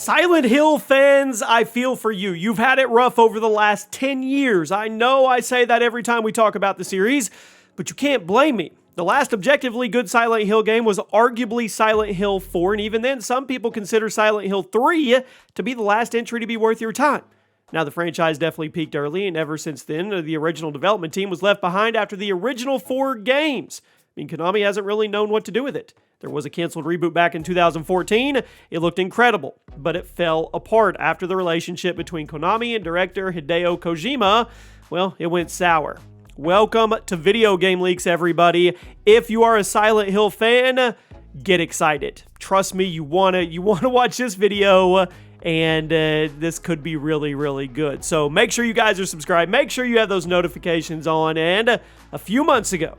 Silent Hill fans, I feel for you. You've had it rough over the last 10 years. I know I say that every time we talk about the series, but you can't blame me. The last objectively good Silent Hill game was arguably Silent Hill 4, and even then, some people consider Silent Hill 3 to be the last entry to be worth your time. Now, the franchise definitely peaked early, and ever since then, the original development team was left behind after the original 4 games. I mean, Konami hasn't really known what to do with it. There was a canceled reboot back in 2014. It looked incredible, but it fell apart after the relationship between Konami and director Hideo Kojima, well, it went sour. Welcome to Video Game Leaks, everybody. If you are a Silent Hill fan, get excited. Trust me, you wanna watch this video, and this could be really, really good. So make sure you guys are subscribed. Make sure you have those notifications on. And a few months ago,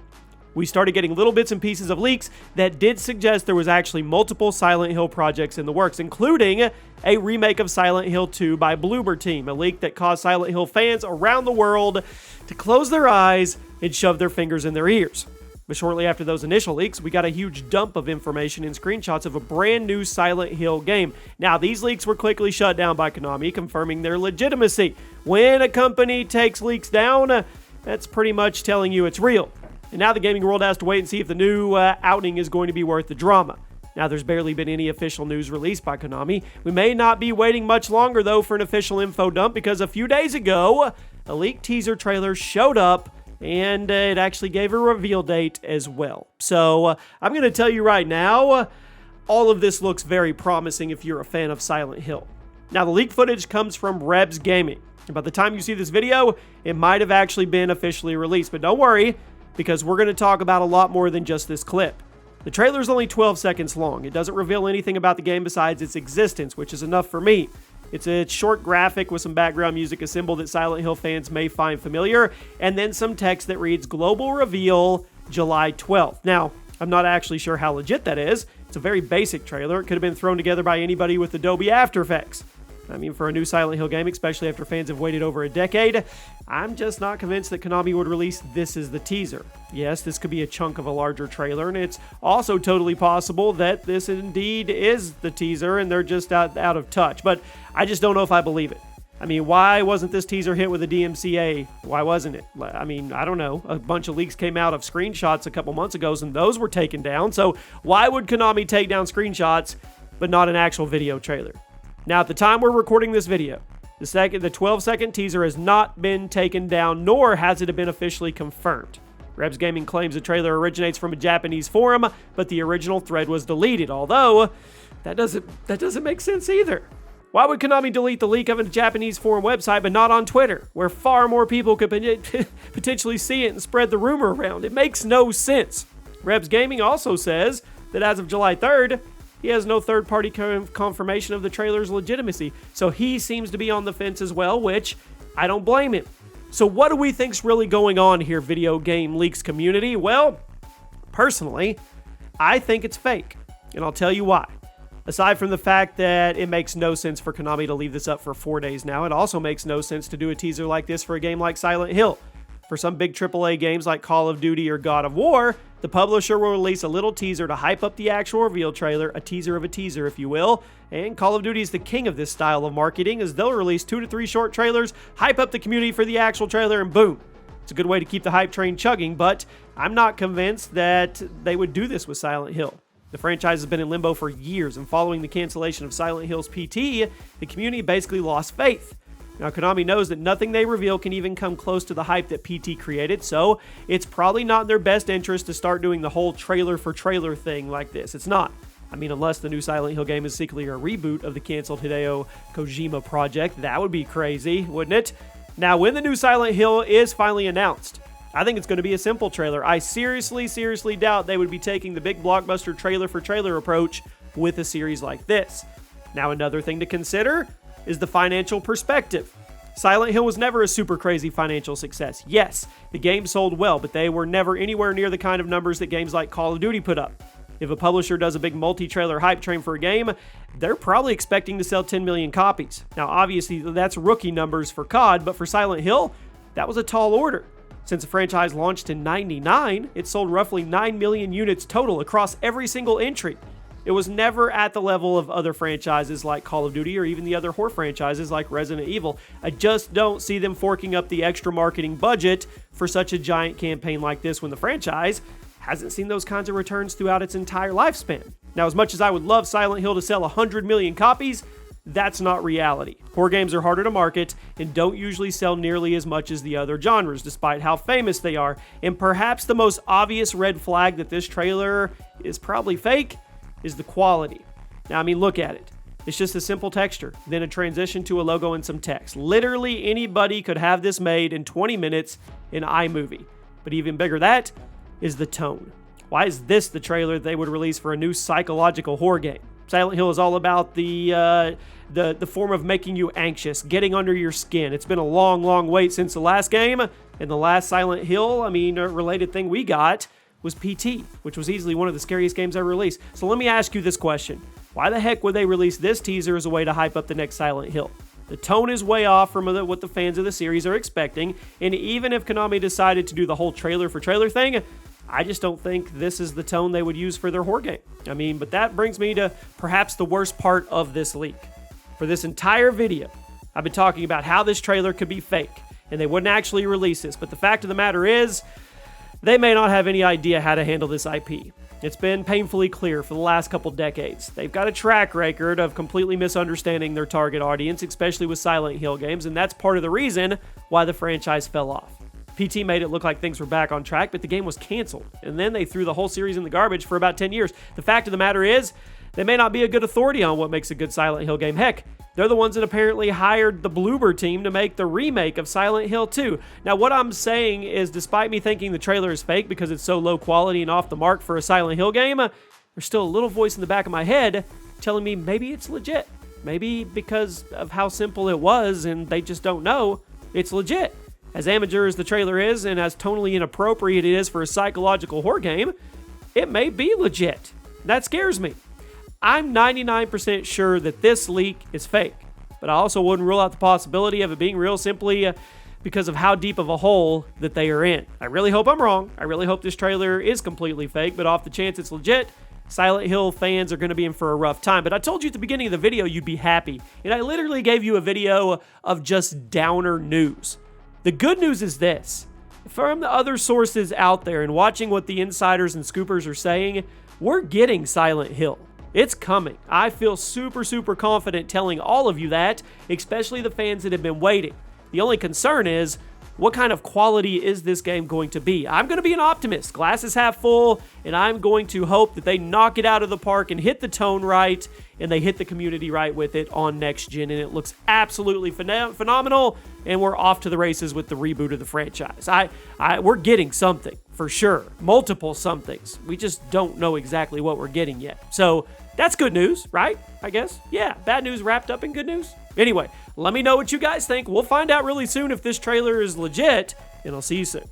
we started getting little bits and pieces of leaks that did suggest there was actually multiple Silent Hill projects in the works, including a remake of Silent Hill 2 by Bloober Team, a leak that caused Silent Hill fans around the world to close their eyes and shove their fingers in their ears. But shortly after those initial leaks, we got a huge dump of information and screenshots of a brand new Silent Hill game. Now, these leaks were quickly shut down by Konami, confirming their legitimacy. When a company takes leaks down, that's pretty much telling you it's real. And now the gaming world has to wait and see if the new outing is going to be worth the drama. Now, there's barely been any official news released by Konami. We may not be waiting much longer, though, for an official info dump, because a few days ago, a leaked teaser trailer showed up, and it actually gave a reveal date as well. So, I'm going to tell you right now, all of this looks very promising if you're a fan of Silent Hill. Now, the leaked footage comes from Rebs Gaming. And by the time you see this video, it might have actually been officially released. But don't worry, because we're going to talk about a lot more than just this clip. The trailer is only 12 seconds long. It doesn't reveal anything about the game besides its existence, which is enough for me. It's a short graphic with some background music, a symbol that Silent Hill fans may find familiar, and then some text that reads, Global Reveal, July 12th. Now, I'm not actually sure how legit that is. It's a very basic trailer. It could have been thrown together by anybody with Adobe After Effects. I mean, for a new Silent Hill game, especially after fans have waited over a decade, I'm just not convinced that Konami would release this as the teaser. Yes, this could be a chunk of a larger trailer, and it's also totally possible that this indeed is the teaser and they're just out of touch, but I just don't know if I believe it. I mean, why wasn't this teaser hit with a DMCA? Why wasn't it? I mean, I don't know. A bunch of leaks came out of screenshots a couple months ago, and those were taken down, so why would Konami take down screenshots but not an actual video trailer? Now, at the time we're recording this video, the 12-second teaser has not been taken down, nor has it been officially confirmed. Rebs Gaming claims the trailer originates from a Japanese forum, but the original thread was deleted, although that doesn't make sense either. Why would Konami delete the leak of a Japanese forum website, but not on Twitter, where far more people could potentially see it and spread the rumor around? It makes no sense. Rebs Gaming also says that as of July 3rd, he has no third-party confirmation of the trailer's legitimacy, so he seems to be on the fence as well, which I don't blame him. So what do we think's really going on here, Video Game Leaks community? Well, personally, I think it's fake, and I'll tell you why. Aside from the fact that it makes no sense for Konami to leave this up for 4 days now, it also makes no sense to do a teaser like this for a game like Silent Hill. For some big AAA games like Call of Duty or God of War, the publisher will release a little teaser to hype up the actual reveal trailer, a teaser of a teaser, if you will. And Call of Duty is the king of this style of marketing, as they'll release 2 to 3 short trailers, hype up the community for the actual trailer, and boom. It's a good way to keep the hype train chugging, but I'm not convinced that they would do this with Silent Hill. The franchise has been in limbo for years, and following the cancellation of Silent Hill's PT, the community basically lost faith. Now, Konami knows that nothing they reveal can even come close to the hype that PT created, so it's probably not in their best interest to start doing the whole trailer-for-trailer thing like this. It's not. I mean, unless the new Silent Hill game is secretly a reboot of the canceled Hideo Kojima project, that would be crazy, wouldn't it? Now, when the new Silent Hill is finally announced, I think it's going to be a simple trailer. I seriously doubt they would be taking the big blockbuster trailer-for-trailer approach with a series like this. Now, another thing to consider is the financial perspective. Silent Hill was never a super crazy financial success. Yes, the game sold well, but they were never anywhere near the kind of numbers that games like Call of Duty put up. If a publisher does a big multi-trailer hype train for a game, they're probably expecting to sell 10 million copies. Now, obviously, that's rookie numbers for COD, but for Silent Hill, that was a tall order. Since the franchise launched in '99, it sold roughly 9 million units total across every single entry. It was never at the level of other franchises like Call of Duty or even the other horror franchises like Resident Evil. I just don't see them forking up the extra marketing budget for such a giant campaign like this when the franchise hasn't seen those kinds of returns throughout its entire lifespan. Now, as much as I would love Silent Hill to sell 100 million copies, that's not reality. Horror games are harder to market and don't usually sell nearly as much as the other genres, despite how famous they are. And perhaps the most obvious red flag that this trailer is probably fake is the quality. Now, I mean, look at it. It's just a simple texture, then a transition to a logo and some text. Literally anybody could have this made in 20 minutes in iMovie. But even bigger that is the tone. Why is this the trailer they would release for a new psychological horror game? Silent Hill is all about the form of making you anxious, getting under your skin. It's been a long, long wait since the last game, and the last Silent Hill, related thing we got was PT, which was easily one of the scariest games ever released. So let me ask you this question. Why the heck would they release this teaser as a way to hype up the next Silent Hill? The tone is way off from what the fans of the series are expecting, and even if Konami decided to do the whole trailer for trailer thing, I just don't think this is the tone they would use for their horror game. But that brings me to perhaps the worst part of this leak. For this entire video, I've been talking about how this trailer could be fake, and they wouldn't actually release this, but the fact of the matter is, they may not have any idea how to handle this IP. It's been painfully clear for the last couple decades. They've got a track record of completely misunderstanding their target audience, especially with Silent Hill games, and that's part of the reason why the franchise fell off. PT made it look like things were back on track, but the game was canceled, and then they threw the whole series in the garbage for about 10 years. The fact of the matter is, they may not be a good authority on what makes a good Silent Hill game. Heck, they're the ones that apparently hired the Bloober team to make the remake of Silent Hill 2. Now, what I'm saying is, despite me thinking the trailer is fake because it's so low quality and off the mark for a Silent Hill game, there's still a little voice in the back of my head telling me maybe it's legit. Maybe because of how simple it was and they just don't know, it's legit. As amateur as the trailer is, and as tonally inappropriate it is for a psychological horror game, it may be legit. That scares me. I'm 99% sure that this leak is fake, but I also wouldn't rule out the possibility of it being real simply because of how deep of a hole that they are in. I really hope I'm wrong. I really hope this trailer is completely fake, but off the chance it's legit, Silent Hill fans are going to be in for a rough time. But I told you at the beginning of the video you'd be happy, and I literally gave you a video of just downer news. The good news is this. From the other sources out there and watching what the insiders and scoopers are saying, we're getting Silent Hill. It's coming. I feel super, super confident telling all of you that, especially the fans that have been waiting. The only concern is, what kind of quality is this game going to be? I'm going to be an optimist, glass is half full, and I'm going to hope that they knock it out of the park and hit the tone right, and they hit the community right with it on next gen, and it looks absolutely phenomenal, and we're off to the races with the reboot of the franchise. We're getting something, for sure. Multiple somethings. We just don't know exactly what we're getting yet. So, that's good news, right? I guess. Yeah, bad news wrapped up in good news. Anyway, let me know what you guys think. We'll find out really soon if this trailer is legit, and I'll see you soon.